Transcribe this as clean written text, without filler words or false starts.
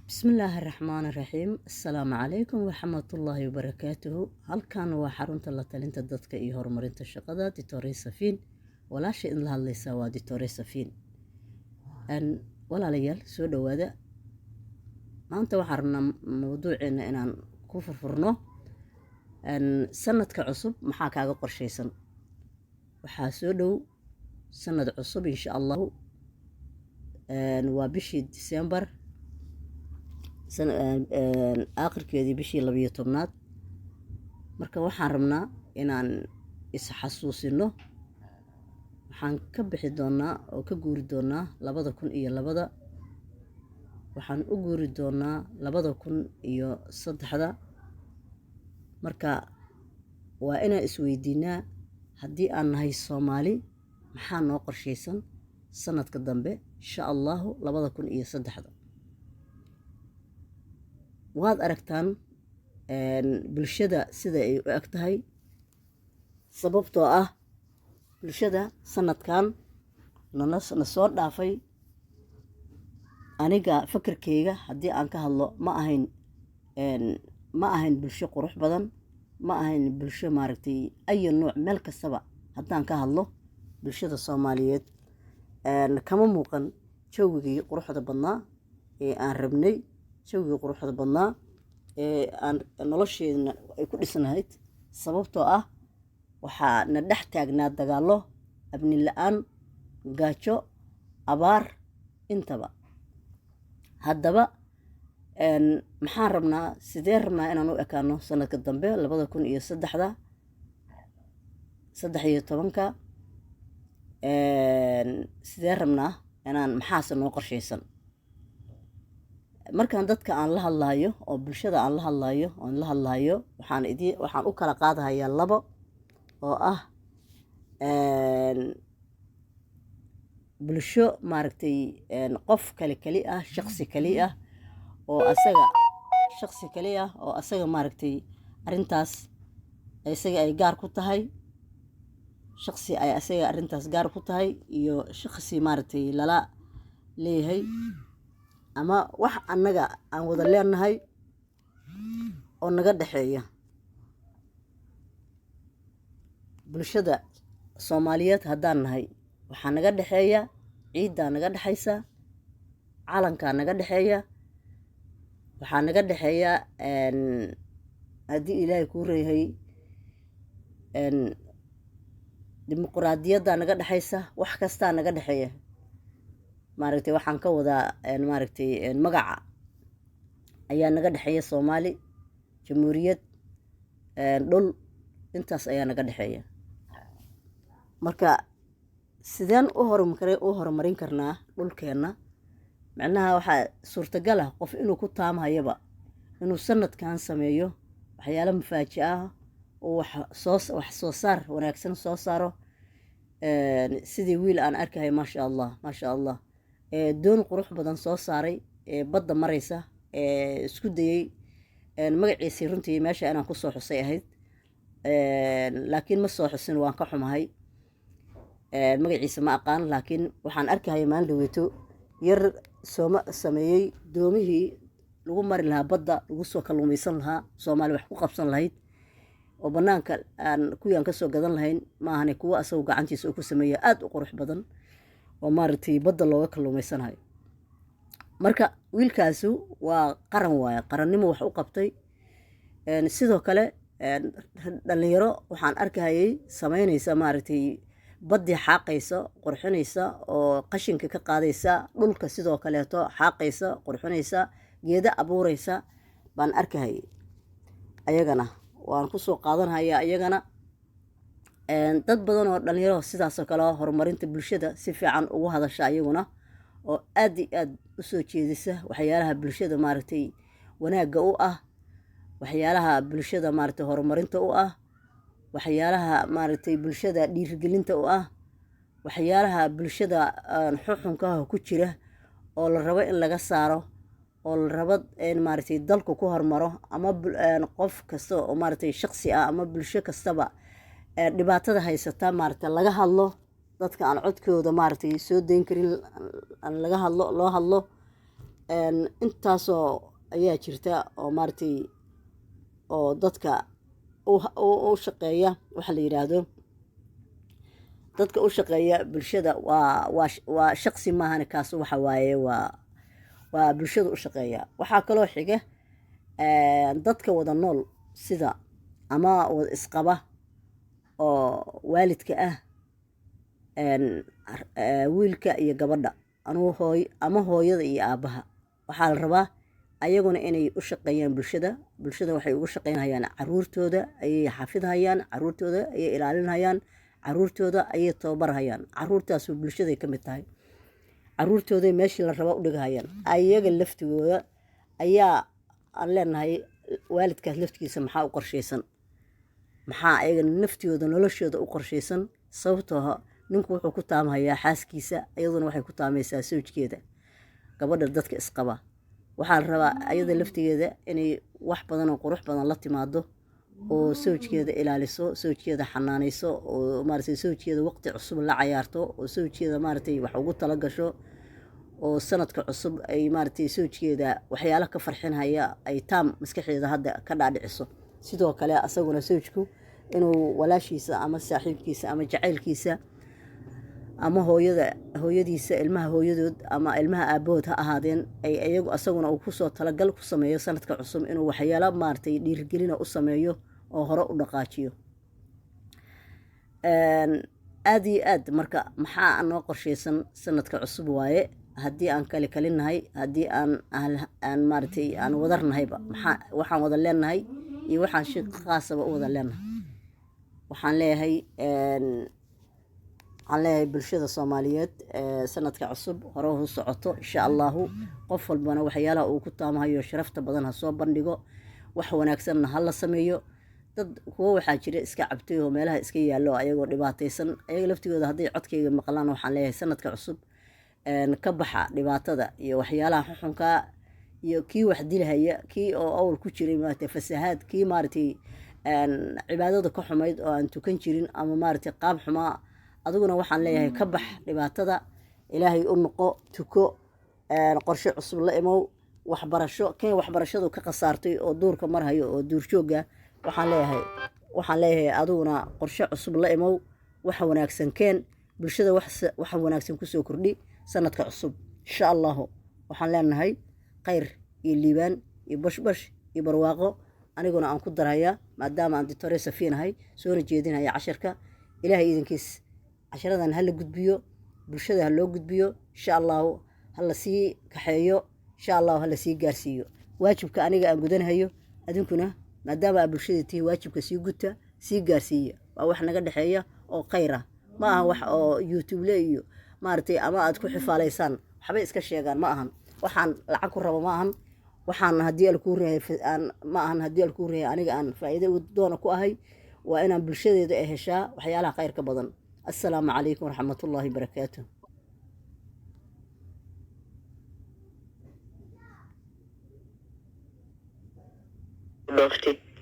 بسم الله الرحمن الرحيم. السلام عليكم ورحمة الله وبركاته. هل كان وحرونت الله تلنت الدتك إيه هرمرنت الشقادة دكتوري سفين ولا شيء إن الله سوى دكتوري سفين أن ولا ليال سود وهذا ما أنت وحرنا موضوع إن كفر فرنه أن سنة كعصب محاك على قرشيسن وحاسودو سنة عصب إن شاء الله أن وبشي ديسمبر سنة آخر كذي بشي لبيه طبنات marka waxaan rabnaa inaan is-xasuusino waxaan ka bixi doonaa oo ka guuri doonaa 2002 waxaan u guuri doonaa 2003 marka waa inaan isweydiinaa haddii aan nahay Soomaali maxaa noo qorsheysan sanadka dambe insha Allah 2003 waad aragtaan bulshada sida ay u egtahay sababtoo ah bulshada sanadkan na soo dhaafay aniga fikirkeyga haddii aan ka hadlo ma ahayn bulsho qurux badan ma ahayn bulsho maaragtay ay nooc meel kastaba haddaan ka hadlo bulshada Soomaaliyeed kama muuqan jawigii quruxda badnaa ee aan rabnay jawigii quruxda badnaa aan nolosheena ay ku dhisnayd sababtoo ah waxaa na dhex taagnaa dagaallo abni la'aan gaajo abaar intaba haddaba maxaan rabnaa sidee rabnaa inaan u ekaano sanadka dambe 2003 sidee rabnaa inaan maxaase noo qorsheysan markaan dadka aan la hadlayo oo bulshada aan la hadlayo waxaan u kala qaadayaa labo oo ah bulsho maaragtay qof kali ah shakhsi kali ah oo asaga maaragtay arintaas isaga ay gaar ku tahay shakhsi ay asaga arintaas gaar ku tahay iyo shakhsi maaragtay lala leeyahay ama wax annaga aan wada leenahay oo naga dhaxeeya bulshada Soomaaliyeed haddaan nahay waxaa naga dhaxeeya ciidda naga dhaxaysa calanka naga dhaxeeya waxaa naga dhaxeeya haddii Ilaahay ku reeyay dimuqraadiyadda naga dhaxaysa wax kasta naga dhaxeeya maaragtay waxaan ka wadaa maaragtay magaca ayaa naga dhaxeeya Soomaali jamhuuriyad dhul intaas ayaa naga dhaxeeya marka sideen u horumarin karnaa dhulkeena macnaha waxaa suurtagal ah qof inuu ku taamahayaba inuu sanadkan sameeyo waxyaalo mafaaji ah oo wax soo saar wanaagsan soo saaro sidii wiil aan arkahay maasha Allah doon qurux badan soo saaray badda maraysa isku dayay magaciisa runtii meesha inaan ku soo xusay ahayd laakiin ma soo xusin waan ka xumahay magaciisa ma aqaan laakiin waxaan arkahay maalin dhaweeto yar sameeyay doomihii lagu mari lahaa badda lagu soo kalluumaysan lahaa Soomaali wax ku qabsan lahayd oo banaanka aan kuyaan ka soo gadan lahayn ma ahane kuwa asoo gacantiisa ku sameeya aad u qurux badan oo maaragtay badda looga kalluumaysanayo marka wiilkaasu waa qarannimo wax u qabtay sidoo kale dhalinyaro waxaan arkayay sameynaysa maaragtay baddi xaaqaysa qurxinaysa oo qashinka ka qaadaysa dhulka sidoo kaleeto xaaqaysa qurxinaysa geeda abuuraysa baan arkayay ayagana waan ku soo qaadanayaa ayagana dad badan oo dhalinyaro sidaas oo kale horumarinta bulshada si fiican ugu hadasha ayaguna oo aad u soo jeedisa waxyaalaha bulshada maaragtay wanaaga u ah waxyaalaha bulshada maaragtay horumarinta u ah waxyaalaha maaragtay bulshada dhiirigelinta u ah waxyaalaha bulshada xuxunka ku jira oo la rabo in laga saaro oo la rabo in maaragtay dalku ku hormaro ama qof kasta oo maaragtay shakhsi ah ama bulsho kastaba dhibaatada haysata maaragtay laga hadlo dadka aan codkooda maaragtay soo deyn karin aan laga hadlo loo hadlo intaasoo ayaa jirta oo maaragtay oo dadka u shaqeeya waxa la yidhaahdo dadka u shaqeeya bulshada waa shaqsi maahan kaas waxa waaye waa bulshada u shaqeeya. waxaa kaloo xiga dadka wada nool sida ama wada isqaba oo waalidka ah wiilka iyo gabadha ama hooyada iyo aabaha. waxaa la rabaa ayaguna inay u shaqeeyaan bulshada waxay ugu shaqeynayaan caruurtooda ayay xafidhayaan, caruurtooda ayay ilaalinayaan, caruurtooda ayay tababarhayaan. caruurtaas bulshaday ka mid tahay, caruurtooda meeshii la raba u dhigahayaan. ayaga laftigooda ayaa aan leenahay waalidkaas laftigiisa maxaa u qorshaysan, maxaa ayaga naftooda noloshooda u qorshaysan. sababtoo ninku wuxuu ku taamahayaa xaaskiisa, iyaduna waxay ku taamaysaa sawjkeeda. gabadha dadka isqaba waxaa la rabaa ayada laftigeeda inay wax badan oo qurux badan la timaado oo sawjkeeda ilaaliso, sawjkeeda xanaanayso, oo maaragtay sawjkeeda waqti cusub la cayaarto, oo sawjkeeda maaragtay wax ugu tala gasho, oo sanadka cusub ay maaragtay sawjkeeda waxyaalo ka farxinhaya ay taam maskaxdeeda hadda ka dhaadhiciso. sidoo kale asaguna sawjku inuu walaashiisa ama saaxiibkiisa ama jacaylkiisa ama hooyadiisa ilmaha hooyadood ama ilmaha aabahood ha ahaadeen ay iyagu asaguna uu kusoo talagal ku sameeyo sanadka cusub inuu waxyaalo maaragtay dhiirigelina u sameeyo oo hore u dhaqaajiyo. aad iyo aad marka maxaa noo qorshaysan sanadka cusub waaye. haddii aan kale kalinahay, haddii aan maaragtay aan wadarnahayba waxaan wada leenahay iyo waxaan shi khaasaba u wada leenahay. waxaan leeyahay bulshada Soomaaliyeed sanadka cusub hore u socoto insha Allahu. qof walbana waxyaalaha uu ku taamahayo sharafta badan ha soo bandhigo, wax wanaagsanna ha la sameeyo. dad kuwa waxaa jira iska cabtay oo meelaha iska yaallo ayagoo dhibaataysan. ayaga laftigooda hadday codkayga maqlaan waxaan leeyahay sanadka cusub ka baxa dhibaatada iyo waxyaalaha xuxunka iyo kii wax dilahaya, kii oo awal ku jiray maaragtay fasahaad, kii maaragtay cibaadada ka xumayd oo aan tukan jirin ama maaragtay qaab xumaa. adiguna waxaan leeyahay ka bax dhibaatada, ilaahay u noqo, tuko, qorshe cusub la imow, waxbarasho keen waxbarashadu ka qasaartay oo duurka marhayo oo duurjooga. waxaan leeyahay adiguna qorshe cusub la imow, wax wanaagsan keen bulshada, wax wanaagsan kusoo kordhi sanadka cusub insha Allahu. waxaan leenahay khayr iyo liibaan iyo bashbash iyo barwaaqo. aniguna aan ku daraya maadaama aan ditore safiinahay soona jeedinaya casharka. ilaahay idinkiis casharadan ha la gudbiyo, bulshada ha loo gudbiyo insha Allahu. ha la sii kaxeeyo insha Allahu, ha la sii gaarsiiyo waajibka aniga aan gudanayo. adinkuna maadaama aad bulshada tihi waajibka sii guta, sii gaarsiiya. waa wax naga dhexeeya oo khayr ah, ma aha wax oo youtube le iyo maaragtay ama aad ku xifaalaysaan waxbay iska sheegaan. ma ahan waxaan lacag ku rabo, ma ahan waxaan haddii alkuu reeyay ma ahan haddii alkuu reeyay aniga aan faa'iido doona ku ahay. waa inaan bulshadeeda ay heshaa waxyaalaha khayrka badan. assalaamu calaykum waraxmatullaahi barakaatuh.